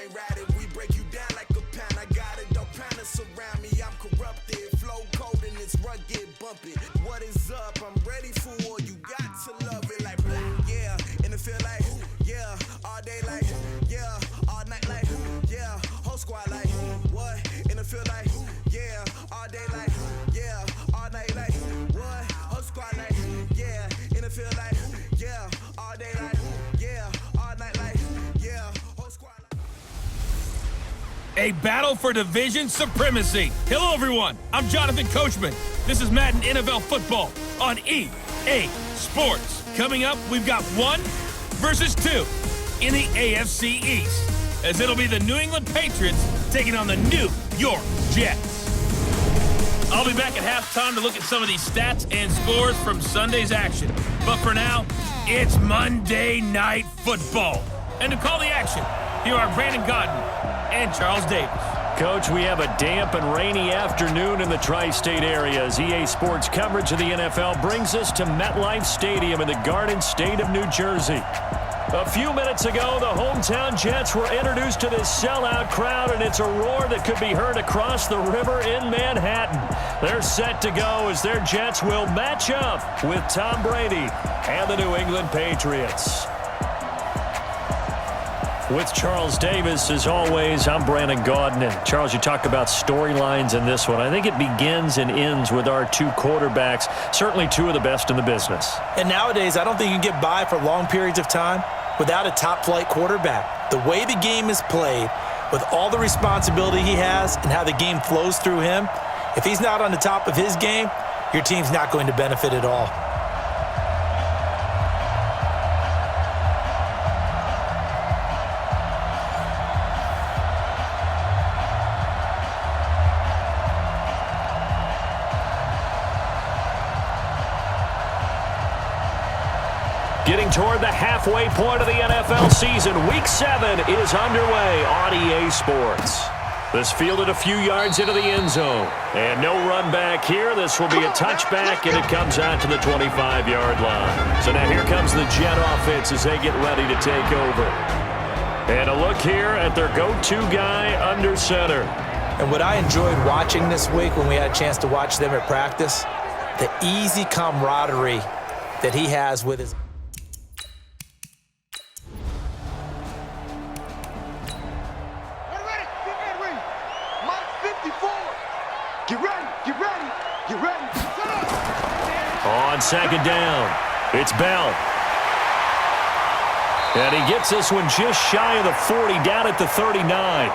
ain't riding, we break you down like a pound. I got it, don't pound us around me, I'm corrupted. Flow cold and it's rugged, bumpy. What is up? I'm ready for war, you got to love it like blah, yeah. And it feel like, yeah, all day like, yeah, all night like, yeah, whole squad like, what? And it feel like, yeah, all day like, yeah, all night like, what? Whole squad like, yeah, and it feel like, yeah, all day like, yeah, all night like, yeah, whole squad like. A battle for division supremacy. Hello, everyone. I'm Jonathan Coachman. This is Madden NFL football on EA Sports. Coming up, we've got 1 versus 2 in the AFC East, as it'll be the New England Patriots taking on the New York Jets. I'll be back at halftime to look at some of these stats and scores from Sunday's action. But for now, it's Monday Night Football. And to call the action, here are Brandon Godden and Charles Davis. Coach, we have a damp and rainy afternoon in the tri-state areas. EA Sports coverage of the NFL brings us to MetLife Stadium in the Garden State of New Jersey. A few minutes ago, the hometown Jets were introduced to this sellout crowd, and it's a roar that could be heard across the river in Manhattan. They're set to go as their Jets will match up with Tom Brady and the New England Patriots. With Charles Davis, as always, I'm Brandon Gaudin. And Charles, you talk about storylines in this one. I think it begins and ends with our 2 quarterbacks, certainly 2 of the best in the business. And nowadays, I don't think you can get by for long periods of time without a top-flight quarterback. The way the game is played, with all the responsibility he has and how the game flows through him, if he's not on the top of his game, your team's not going to benefit at all. Getting toward the halfway point of the NFL season, Week 7 is underway on EA Sports. This fielded a few yards into the end zone. And no run back here. This will be a touchback, and it comes out to the 25-yard line. So now here comes the Jet offense as they get ready to take over. And a look here at their go-to guy under center. And what I enjoyed watching this week when we had a chance to watch them at practice, the easy camaraderie that he has with his... On second down, it's Bell. And he gets this one just shy of the 40, down at the 39.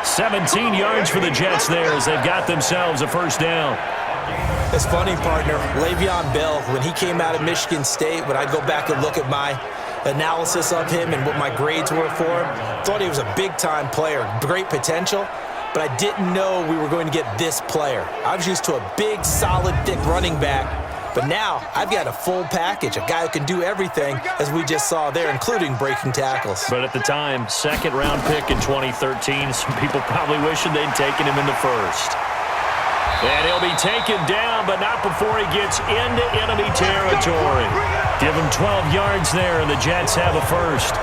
17 yards for the Jets there as they've got themselves a first down. It's funny, partner. Le'Veon Bell, when he came out of Michigan State, when I go back and look at my analysis of him and what my grades were for him, thought he was a big-time player, great potential. But I didn't know we were going to get this player. I was used to a big, solid, thick running back. But now I've got a full package, a guy who can do everything, as we just saw there, including breaking tackles. But at the time, second-round pick in 2013, some people probably wishing they'd taken him in the first. And he'll be taken down, but not before he gets into enemy territory. Give him 12 yards there, and the Jets have a first.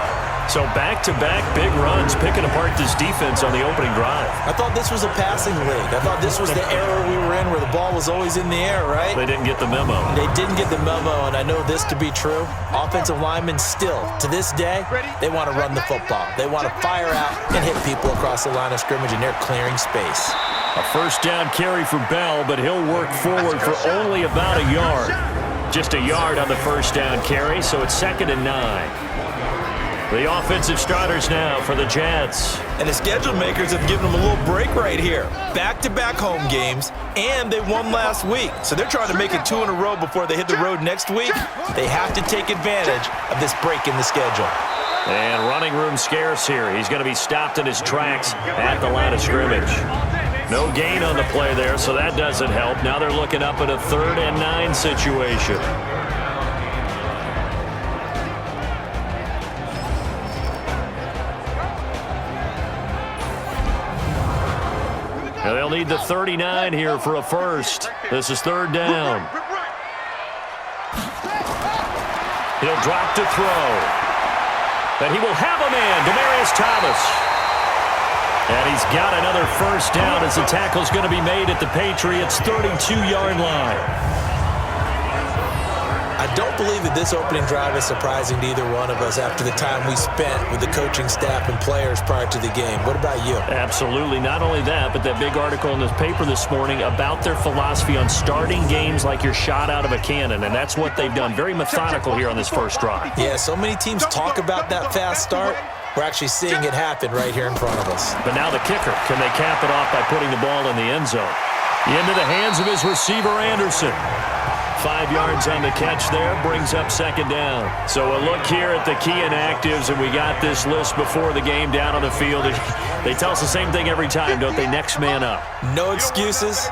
So back-to-back big runs, picking apart this defense on the opening drive. I thought this was a passing league. I thought this was the era we were in where the ball was always in the air, right? They didn't get the memo. They didn't get the memo, and I know this to be true. Offensive linemen still, to this day, they want to run the football. They want to fire out and hit people across the line of scrimmage, and they're clearing space. A first down carry for Bell, but he'll work forward for only about a yard. Just a yard on the first down carry, so it's 2nd and 9. The offensive starters now for the Jets. And the schedule makers have given them a little break right here. Back-to-back home games, and they won last week. So they're trying to make it 2 in a row before they hit the road next week. They have to take advantage of this break in the schedule. And running room scarce here. He's going to be stopped in his tracks at the line of scrimmage. No gain on the play there, so that doesn't help. Now they're looking up at a 3rd and 9 situation. Now they'll need the 39 here for a first. This is 3rd down. He'll drop to throw. And he will have a man, Demaryius Thomas. And he's got another first down as the tackle's going to be made at the Patriots' 32-yard line. I don't believe that this opening drive is surprising to either one of us after the time we spent with the coaching staff and players prior to the game. What about you? Absolutely. Not only that, but that big article in the paper this morning about their philosophy on starting games like you're shot out of a cannon, and that's what they've done. Very methodical here on this first drive. Yeah, so many teams talk about that fast start. We're actually seeing it happen right here in front of us. But now the kicker. Can they cap it off by putting the ball in the end zone? Into the hands of his receiver, Anderson. 5 yards on the catch there, brings up second down. So a look here at the key inactives, and we got this list before the game down on the field. They tell us the same thing every time, don't they? Next man up. No excuses.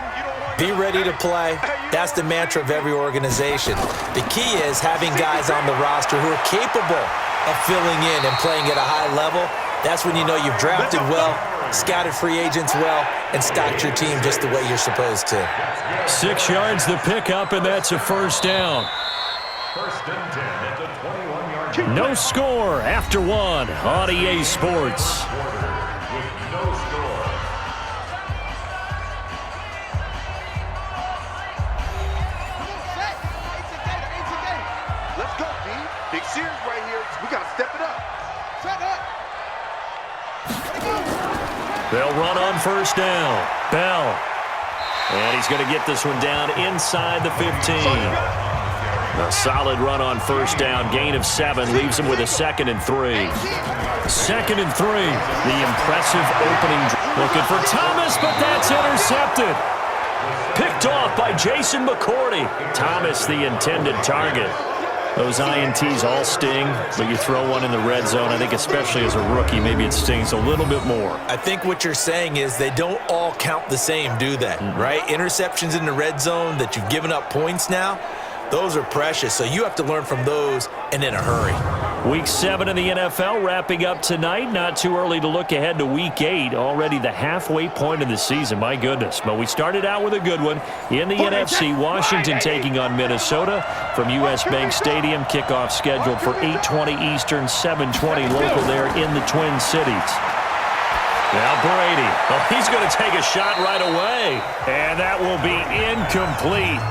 Be ready to play. That's the mantra of every organization. The key is having guys on the roster who are capable of filling in and playing at a high level. That's when you know you've drafted well, scouted free agents well, and stocked your team just the way you're supposed to. 6 yards the pickup, and that's a first down. First and 10 at the 21-yard line. No score after one on EA Sports. No score. Let's go, B. Big series right here. We got to step it up. Set up. They'll run on first down. Bell. And he's going to get this one down inside the 15. A solid run on first down. Gain of 7 leaves him with a 2nd and 3. 2nd and 3. The impressive opening. Looking for Thomas, but that's intercepted. Picked off by Jason McCourty. Thomas, the intended target. Those INTs all sting, but you throw one in the red zone, I think especially as a rookie, maybe it stings a little bit more. I think what you're saying is they don't all count the same, do they? Right? Interceptions in the red zone that you've given up points now, those are precious. So you have to learn from those and in a hurry. Week 7 in the NFL wrapping up tonight. Not too early to look ahead to Week 8. Already the halfway point of the season. My goodness. But we started out with a good one. In the NFC, Washington taking on Minnesota from U.S. Bank Stadium. Kickoff scheduled for 8:20 Eastern, 7:20 local there in the Twin Cities. Now Brady. Well, he's going to take a shot right away. And that will be incomplete.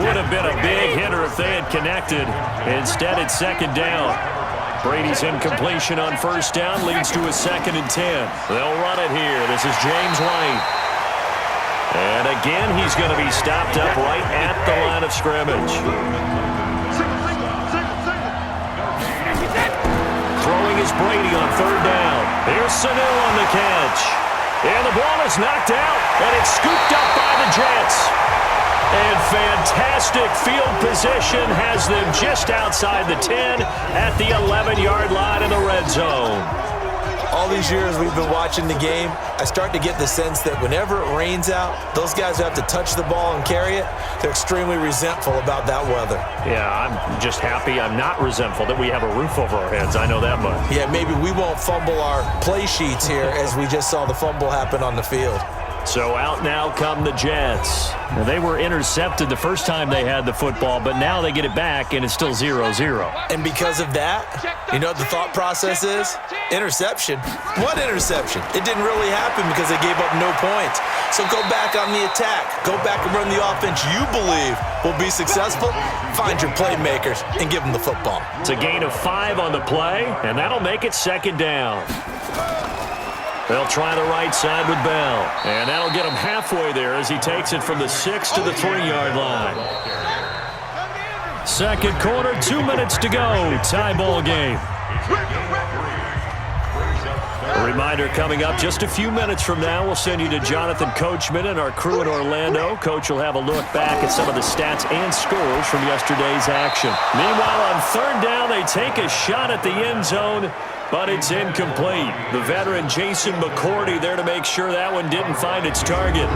Would have been a big hitter if they had connected. Instead, it's second down. Brady's incompletion on first down leads to a 2nd and 10. They'll run it here. This is James White. And again, he's going to be stopped up right at the line of scrimmage. Throwing is Brady on third down. Here's Sanu on the catch. And the ball is knocked out, and it's scooped up by the Jets. And fantastic field position has them just outside the 10 at the 11-yard line in the red zone. All these years we've been watching the game, I start to get the sense that whenever it rains out, those guys who have to touch the ball and carry it, they're extremely resentful about that weather. Yeah, I'm just happy I'm not resentful that we have a roof over our heads. I know that much. Yeah, maybe we won't fumble our play sheets here as we just saw the fumble happen on the field. So out now come the Jets. Now, they were intercepted the first time they had the football, but now they get it back, and it's still 0-0. And because of that, you know what the thought process is? Interception. What interception? It didn't really happen because they gave up no points. So go back on the attack. Go back and run the offense you believe will be successful. Find your playmakers and give them the football. It's a gain of 5 on the play, and that'll make it second down. They'll try the right side with Bell. And that'll get him halfway there as he takes it from the 6 to the 3-yard line. Second quarter, 2 minutes to go. Tie ball game. A reminder coming up just a few minutes from now. We'll send you to Jonathan Coachman and our crew in Orlando. Coach will have a look back at some of the stats and scores from yesterday's action. Meanwhile, on third down, they take a shot at the end zone, but it's incomplete. The veteran Jason McCourty there to make sure that one didn't find its target.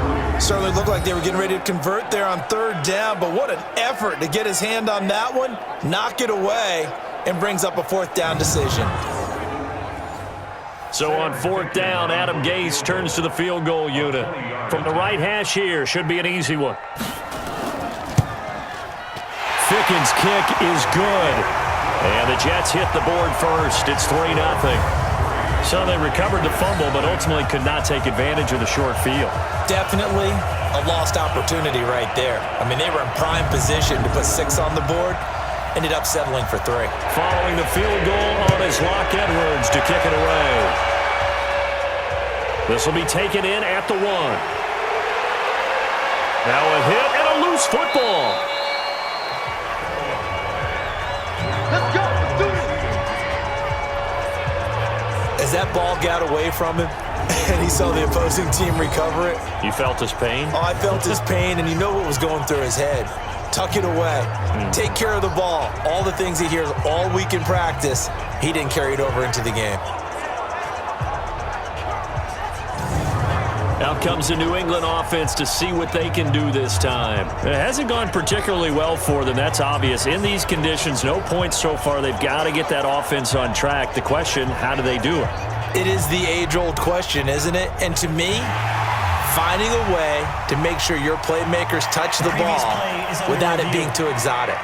Certainly looked like they were getting ready to convert there on third down, but what an effort to get his hand on that one, knock it away, and brings up a fourth down decision. So on fourth down, Adam Gase turns to the field goal unit. From the right hash here, should be an easy one. Ficken's kick is good. And the Jets hit the board first. It's 3-0. So they recovered the fumble, but ultimately could not take advantage of the short field. Definitely a lost opportunity right there. I mean, they were in prime position to put 6 on the board. Ended up settling for 3. Following the field goal on is Locke Edwards to kick it away. This will be taken in at the 1. Now a hit and a loose football. Let's go. Let's do it. As that ball got away from him and he saw the opposing team recover it. You felt his pain? Oh, I felt his pain, and you know what was going through his head. Tuck it away. Take care of the ball. All the things he hears all week in practice, he didn't carry it over into the game. Out comes the New England offense to see what they can do this time. It hasn't gone particularly well for them. That's obvious. In these conditions, no points so far. They've got to get that offense on track. The question, how do they do it? It is the age-old question, isn't it? And to me, finding a way to make sure your playmakers touch the ball without it being too exotic.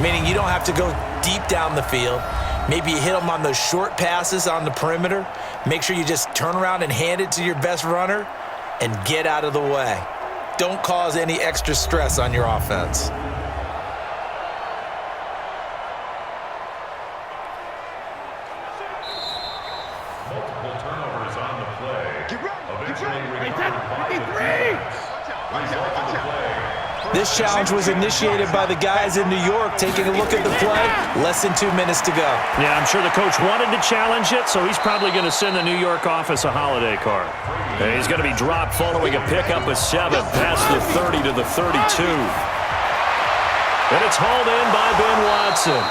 Meaning you don't have to go deep down the field. Maybe you hit them on those short passes on the perimeter. Make sure you just turn around and hand it to your best runner and get out of the way. Don't cause any extra stress on your offense. Multiple turnovers on the play. Eventually recovered by the defense. Result of the play. This challenge was initiated by the guys in New York. Taking a look at the play, less than 2 minutes to go. Yeah, I'm sure the coach wanted to challenge it, so he's probably going to send the New York office a holiday card. And he's going to be dropped following a pickup of 7 past the 30 to the 32. And it's hauled in by Ben Watson.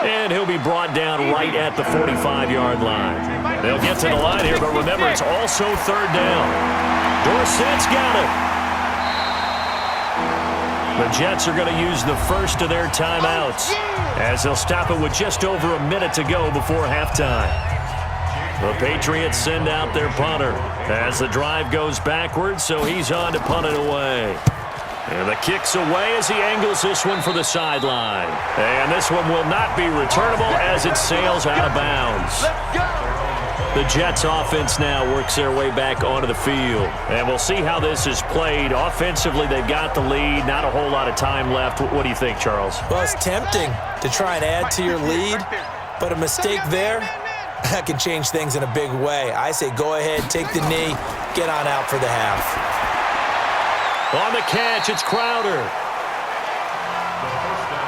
And he'll be brought down right at the 45-yard line. They'll get to the line here, but remember, it's also 3rd down. Dorsett's got it. The Jets are going to use the first of their timeouts as they'll stop it with just over a minute to go before halftime. The Patriots send out their punter as the drive goes backwards, so he's on to punt it away. And the kick's away as he angles this one for the sideline. And this one will not be returnable as it sails out of bounds. The Jets offense now works their way back onto the field. And we'll see how this is played. Offensively, they've got the lead. Not a whole lot of time left. What do you think, Charles? Well, it's tempting to try and add to your lead, but a mistake there, that can change things in a big way. I say go ahead, take the knee, get on out for the half. On the catch, it's Crowder.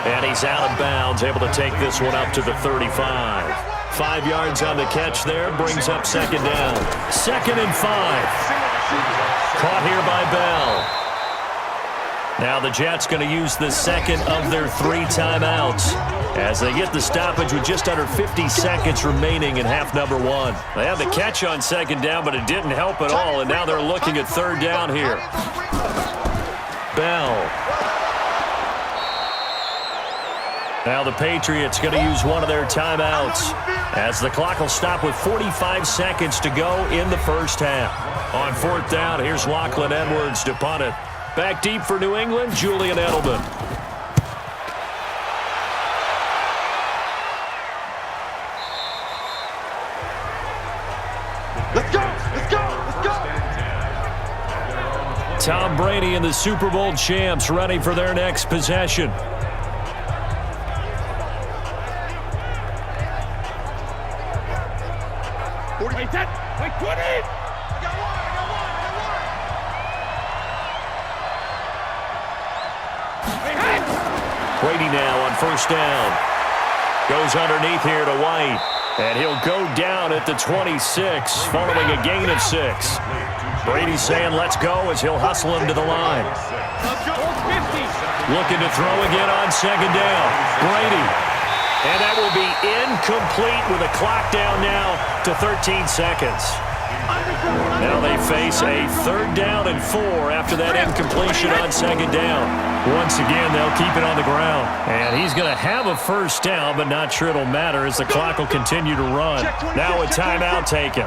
And he's out of bounds, able to take this one up to the 35. 5 yards on the catch there, brings up 2nd down. 2nd and 5. Caught here by Bell. Now the Jets going to use the second of their 3 timeouts as they get the stoppage with just under 50 seconds remaining in half number 1. They had the catch on 2nd down, but it didn't help at all, and now they're looking at 3rd down here. Bell. Now the Patriots going to use one of their timeouts as the clock will stop with 45 seconds to go in the first half. On 4th down, here's Lachlan Edwards to punt it. Back deep for New England, Julian Edelman. Let's go! Let's go! Let's go! Tom Brady and the Super Bowl champs ready for their next possession. Wait, that. Wait, 20. Brady now on 1st down. Goes underneath here to White. And he'll go down at the 26 following a gain of 6. Brady saying let's go as he'll hustle him to the line. Looking to throw again on 2nd down. Brady. And that will be incomplete with a clock down now to 13 seconds. Now they face a 3rd down and 4 after that incompletion on 2nd down. Once again, they'll keep it on the ground. And he's going to have a 1st down, but not sure it'll matter as the clock will continue to run. Now a timeout taken.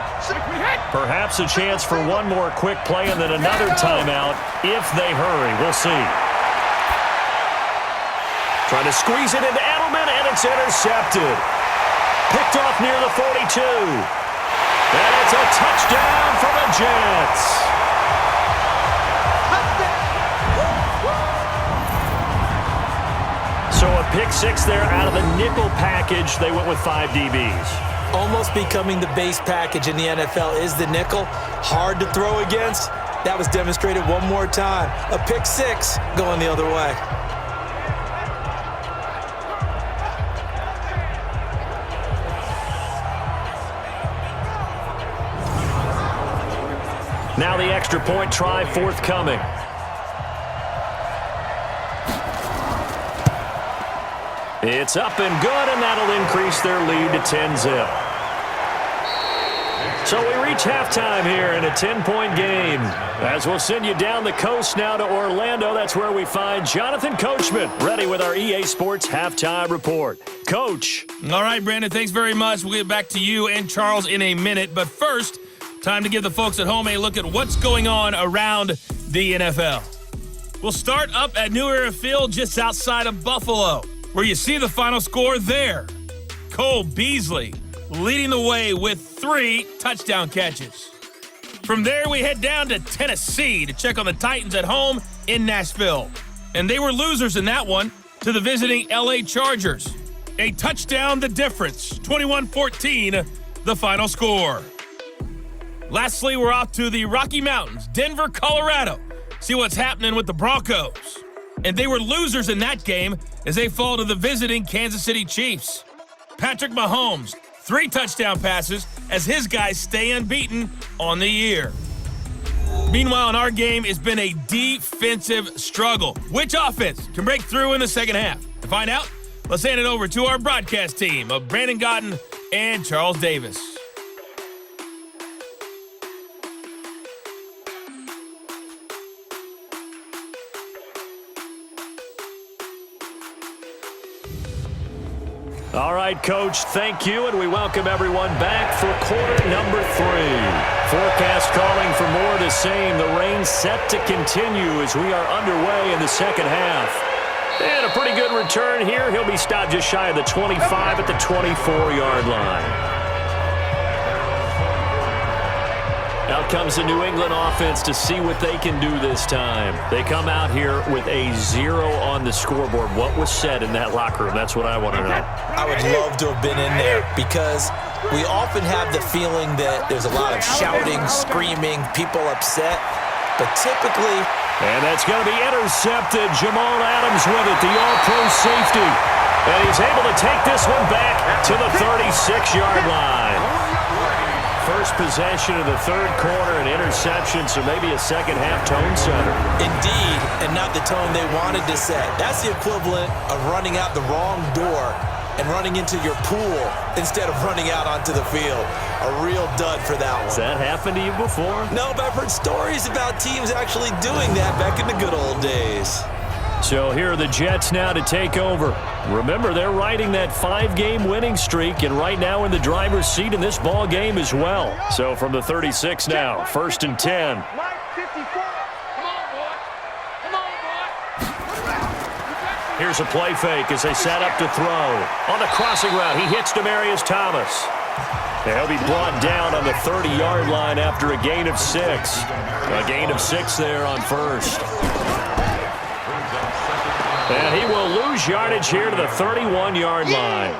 Perhaps a chance for one more quick play and then another timeout if they hurry. We'll see. Trying to squeeze it into Edelman, and it's intercepted. Picked off near the 42. It's a touchdown for the Jets. So a pick six there out of the nickel package. They went with 5 DBs. Almost becoming the base package in the NFL is the nickel. Hard to throw against. That was demonstrated one more time. A pick six going the other way. Now the extra point try forthcoming. It's up and good, and that'll increase their lead to 10-zip. So we reach halftime here in a 10-point game. As we'll send you down the coast now to Orlando, that's where we find Jonathan Coachman, ready with our EA Sports Halftime Report. Coach. All right, Brandon, thanks very much. We'll get back to you and Charles in a minute. But first, time to give the folks at home a look at what's going on around the NFL. We'll start up at New Era Field just outside of Buffalo, where you see the final score there. Cole Beasley leading the way with 3 touchdown catches. From there, we head down to Tennessee to check on the Titans at home in Nashville. And they were losers in that one to the visiting LA Chargers. A touchdown the difference, 21-14, the final score. Lastly, we're off to the Rocky Mountains, Denver, Colorado. See what's happening with the Broncos. And they were losers in that game as they fall to the visiting Kansas City Chiefs. Patrick Mahomes, 3 touchdown passes as his guys stay unbeaten on the year. Meanwhile, in our game, it's been a defensive struggle. Which offense can break through in the second half? To find out, let's hand it over to our broadcast team of Brandon Godden and Charles Davis. All right, Coach, thank you, and we welcome everyone back for quarter number 3. Forecast calling for more of the same. The rain set to continue as we are underway in the second half. And a pretty good return here. He'll be stopped just shy of the 25 at the 24-yard line. Out comes the New England offense to see what they can do this time. They come out here with a 0 on the scoreboard. What was said in that locker room? That's what I want to know. I would love to have been in there because we often have the feeling that there's a lot of shouting, screaming, people upset. But typically... And that's going to be intercepted. Jamal Adams with it, the all-pro safety. And he's able to take this one back to the 36-yard line. First possession of the third quarter, an interception, so maybe a second-half tone setter. Indeed, and not the tone they wanted to set. That's the equivalent of running out the wrong door and running into your pool instead of running out onto the field. A real dud for that one. Has that happened to you before? No, but I've heard stories about teams actually doing that back in the good old days. So here are the Jets now to take over. Remember, they're riding that 5-game winning streak, and right now in the driver's seat in this ball game as well. So from the 36 now, 1st and 10. Here's a play fake as they set up to throw. On the crossing route, he hits Demaryius Thomas. They'll be brought down on the 30-yard line after a gain of 6. A gain of 6 there on first. And he will lose yardage here to the 31-yard line.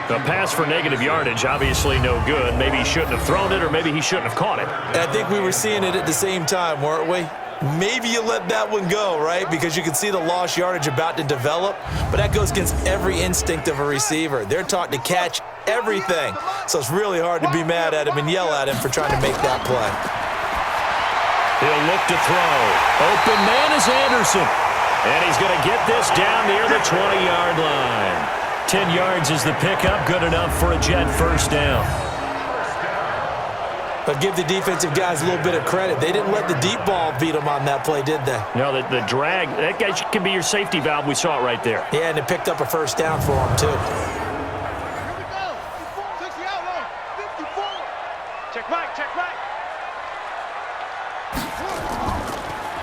The pass for negative yardage, obviously no good. Maybe he shouldn't have thrown it, or maybe he shouldn't have caught it. And I think we were seeing it at the same time, weren't we? Maybe you let that one go, right? Because you can see the lost yardage about to develop. But that goes against every instinct of a receiver. They're taught to catch everything. So it's really hard to be mad at him and yell at him for trying to make that play. He'll look to throw. Open man is Anderson. And he's going to get this down near the 20-yard line. 10 yards is the pickup. Good enough for a Jet first down. But give the defensive guys a little bit of credit. They didn't let the deep ball beat them on that play, did they? No, the drag, that guy can be your safety valve. We saw it right there. Yeah, and it picked up a first down for him, too.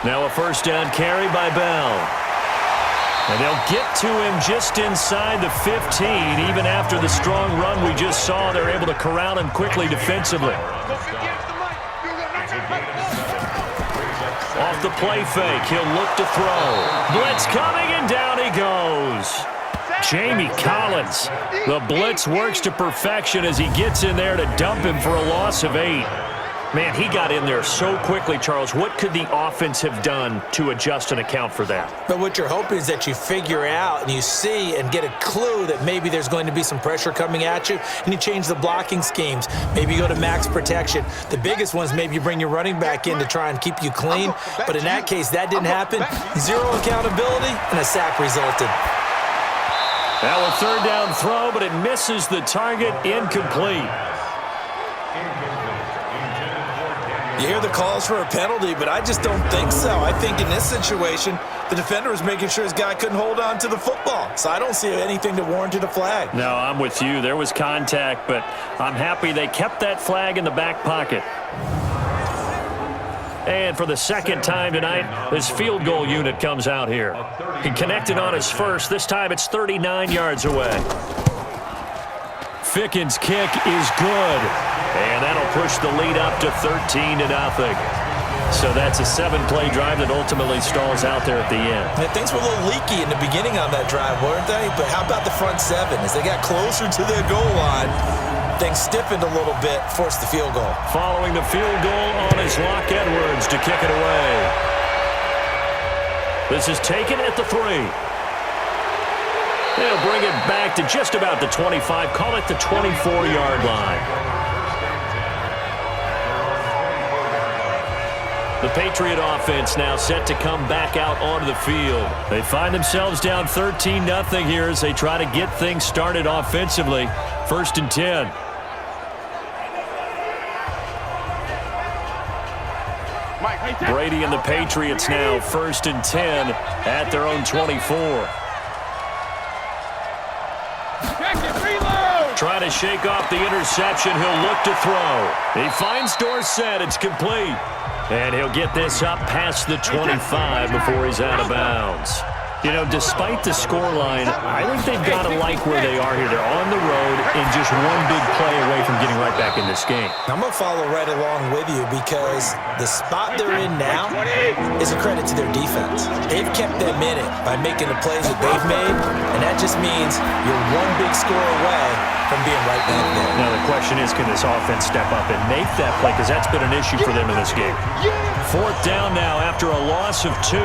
Now a first down carry by Bell. And they'll get to him just inside the 15. Even after the strong run we just saw, they're able to corral him quickly defensively. Off the play fake, he'll look to throw. Blitz coming, and down he goes. Jamie Collins. The blitz works to perfection as he gets in there to dump him for a loss of 8. Man, he got in there so quickly, Charles. What could the offense have done to adjust and account for that? But what you're hoping is that you figure out and you see and get a clue that maybe there's going to be some pressure coming at you, and you change the blocking schemes. Maybe you go to max protection. The biggest one is maybe you bring your running back in to try and keep you clean. But in that case, that didn't happen. Zero accountability, and a sack resulted. Now a third down throw, but it misses the target, incomplete. You hear the calls for a penalty, but I just don't think so. I think in this situation, the defender was making sure his guy couldn't hold on to the football. So I don't see anything that warranted a flag. No, I'm with you. There was contact, but I'm happy they kept that flag in the back pocket. And for the second time tonight, this field goal unit comes out here. He connected on his first. This time it's 39 yards away. Ficken's kick is good. And that'll push the lead up to 13-0. So that's a 7-play drive that ultimately stalls out there at the end. And things were a little leaky in the beginning on that drive, weren't they? But how about the front 7? As they got closer to their goal line, things stiffened a little bit, forced the field goal. Following the field goal on is Locke Edwards to kick it away. This is taken at the 3. They'll bring it back to just about the 25, call it the 24-yard line. The Patriot offense now set to come back out onto the field. They find themselves down 13-0 here as they try to get things started offensively. 1st and 10. Brady and the Patriots now 1st and 10 at their own 24. Trying to shake off the interception. He'll look to throw. He finds Dorsett. It's complete. And he'll get this up past the 25 before he's out of bounds. You know, despite the scoreline, I think they've got to like where they are here. They're on the road and just one big play away from getting right back in this game. I'm going to follow right along with you because the spot they're in now is a credit to their defense. They've kept them in it by making the plays that they've made, and that just means you're one big score away from being right back there. Now the question is, can this offense step up and make that play? Because that's been an issue for them in this game. 4th down now after a loss of 2.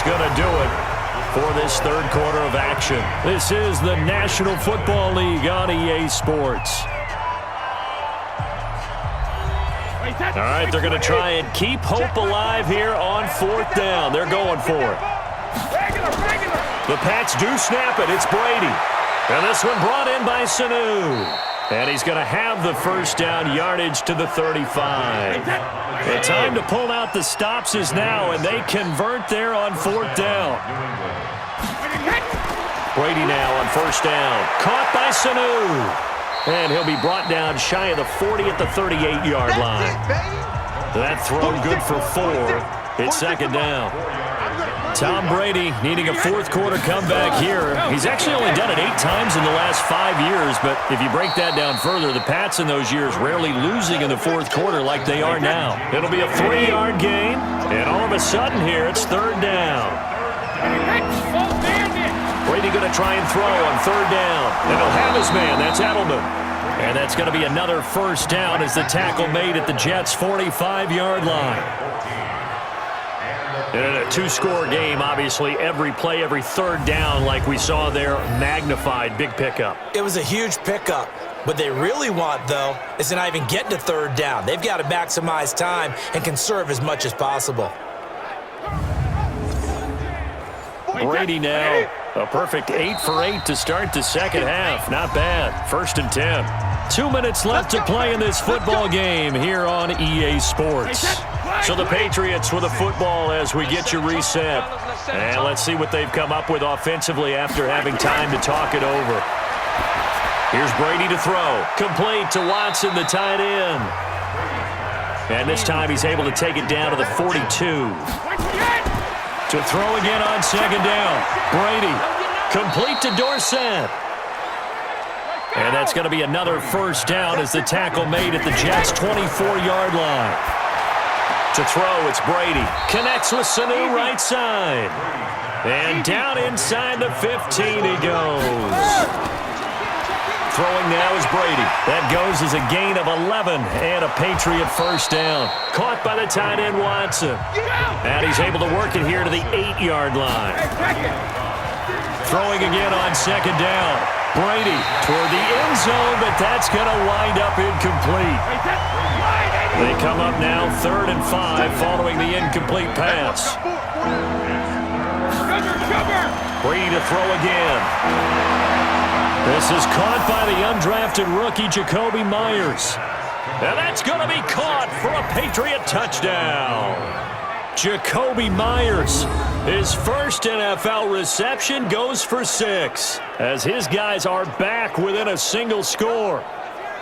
Going to do it for this third quarter of action. This is the National Football League on EA Sports. All right, they're going to try and keep hope alive here on 4th down. They're going for it. The Pats do snap it. It's Brady. And this one brought in by Sanu. And he's going to have the first down, yardage to the 35. The time to pull out the stops is now, and they convert there on 4th down. Brady now on 1st down. Caught by Sanu. And he'll be brought down shy of the 40 at the 38-yard line. That throw good for 4. It's 2nd down. Tom Brady needing a 4th quarter comeback here. He's actually only done it 8 times in the last 5 years, but if you break that down further, the Pats in those years rarely losing in the 4th quarter like they are now. It'll be a 3-yard gain, and all of a sudden here it's 3rd down. Brady going to try and throw on 3rd down, and he'll have his man. That's Edelman. And that's going to be another 1st down as the tackle made at the Jets' 45-yard line. In a 2-score game, obviously, every play, every 3rd down, like we saw there, magnified. Big pickup. It was a huge pickup. What they really want, though, is to not even get to 3rd down. They've got to maximize time and conserve as much as possible. Brady now, a perfect 8 for 8 to start the second half. Not bad. 1st and 10. 2 minutes left to play in this football game here on EA Sports. So the Patriots with a football as we get you reset. And let's see what they've come up with offensively after having time to talk it over. Here's Brady to throw. Complete to Watson, the tight end. And this time he's able to take it down to the 42. To throw again on second down. Brady, complete to Dorsett. And that's going to be another first down as the tackle made at the Jets' 24-yard line. To throw, it's Brady. Connects with Sanu right side. And down inside the 15 he goes. Throwing now is Brady. That goes as a gain of 11 and a Patriot first down. Caught by the tight end Watson. And he's able to work it here to the 8-yard line. Throwing again on second down. Brady toward the end zone, but that's going to wind up incomplete. They come up now 3rd and 5 following the incomplete pass. Brady to throw again. This is caught by the undrafted rookie Jacoby Myers. And that's going to be caught for a Patriot touchdown. Jacoby Myers, his first NFL reception, goes for 6 as his guys are back within a single score.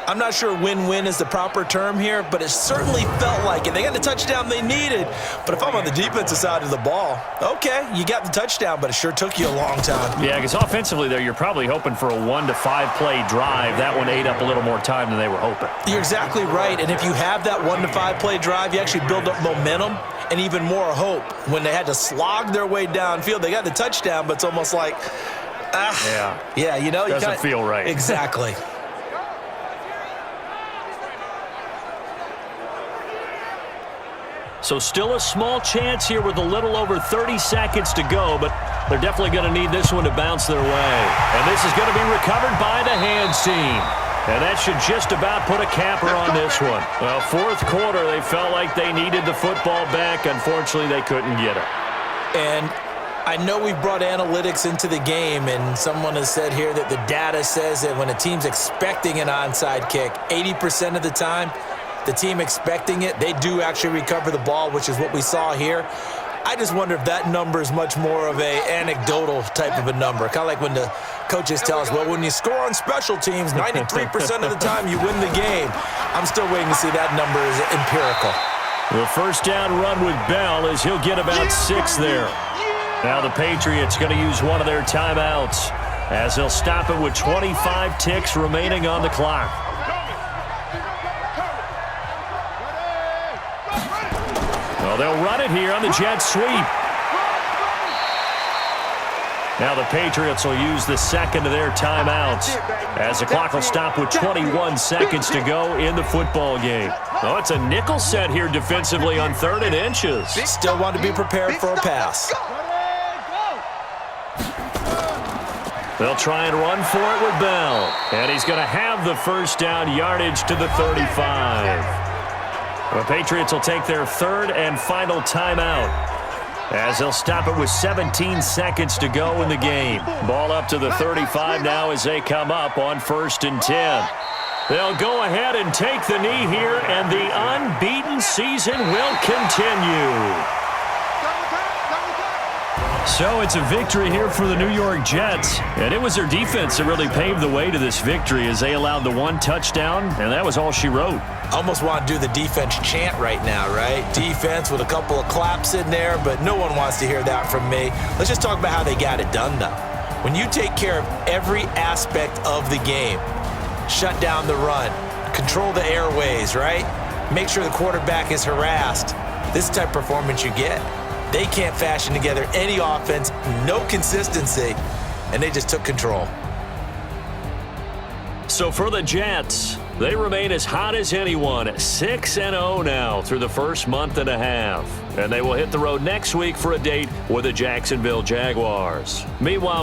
I'm not sure win-win is the proper term here, but it certainly felt like it. They got the touchdown they needed. But if I'm on the defensive side of the ball, okay, you got the touchdown, but it sure took you a long time. Yeah, because offensively there, you're probably hoping for a 1 to 5 play drive. That one ate up a little more time than they were hoping. You're exactly right, and if you have that 1 to 5 play drive, you actually build up momentum and even more hope. When they had to slog their way downfield, they got the touchdown, but it's almost like, yeah, you know. Doesn't feel right. Exactly. So still a small chance here with a little over 30 seconds to go, but they're definitely going to need this one to bounce their way. And this is going to be recovered by the hands team. And that should just about put a capper on this one. Well, 4th quarter, they felt like they needed the football back. Unfortunately, they couldn't get it. And I know we've brought analytics into the game, and someone has said here that the data says that when a team's expecting an onside kick, 80% of the time, the team expecting it, they do actually recover the ball, which is what we saw here. I just wonder if that number is much more of a anecdotal type of a number. Kind of like when the coaches tell us, well, when you score on special teams, 93% of the time you win the game. I'm still waiting to see that number is empirical. The first down run with Bell is he'll get about 6 there. Now the Patriots going to use one of their timeouts as they'll stop it with 25 ticks remaining on the clock. Well, they'll run it here on the jet sweep. Now the Patriots will use the second of their timeouts as the clock will stop with 21 seconds to go in the football game. Oh, it's a nickel set here defensively on 3rd and inches. Still want to be prepared for a pass. They'll try and run for it with Bell. And he's going to have the first down yardage to the 35. The Patriots will take their 3rd and final timeout as they'll stop it with 17 seconds to go in the game. Ball up to the 35 now as they come up on 1st and 10. They'll go ahead and take the knee here, and the unbeaten season will continue. So it's a victory here for the New York Jets, and it was their defense that really paved the way to this victory as they allowed the 1 touchdown, and that was all she wrote. Almost want to do the defense chant right now, right? Defense with a couple of claps in there, but no one wants to hear that from me. Let's just talk about how they got it done, though. When you take care of every aspect of the game, shut down the run, control the airways, right? Make sure the quarterback is harassed. This type of performance you get. They can't fashion together any offense, no consistency, and they just took control. So for the Jets, they remain as hot as anyone, 6-0 now through the first month and a half. And they will hit the road next week for a date with the Jacksonville Jaguars. Meanwhile,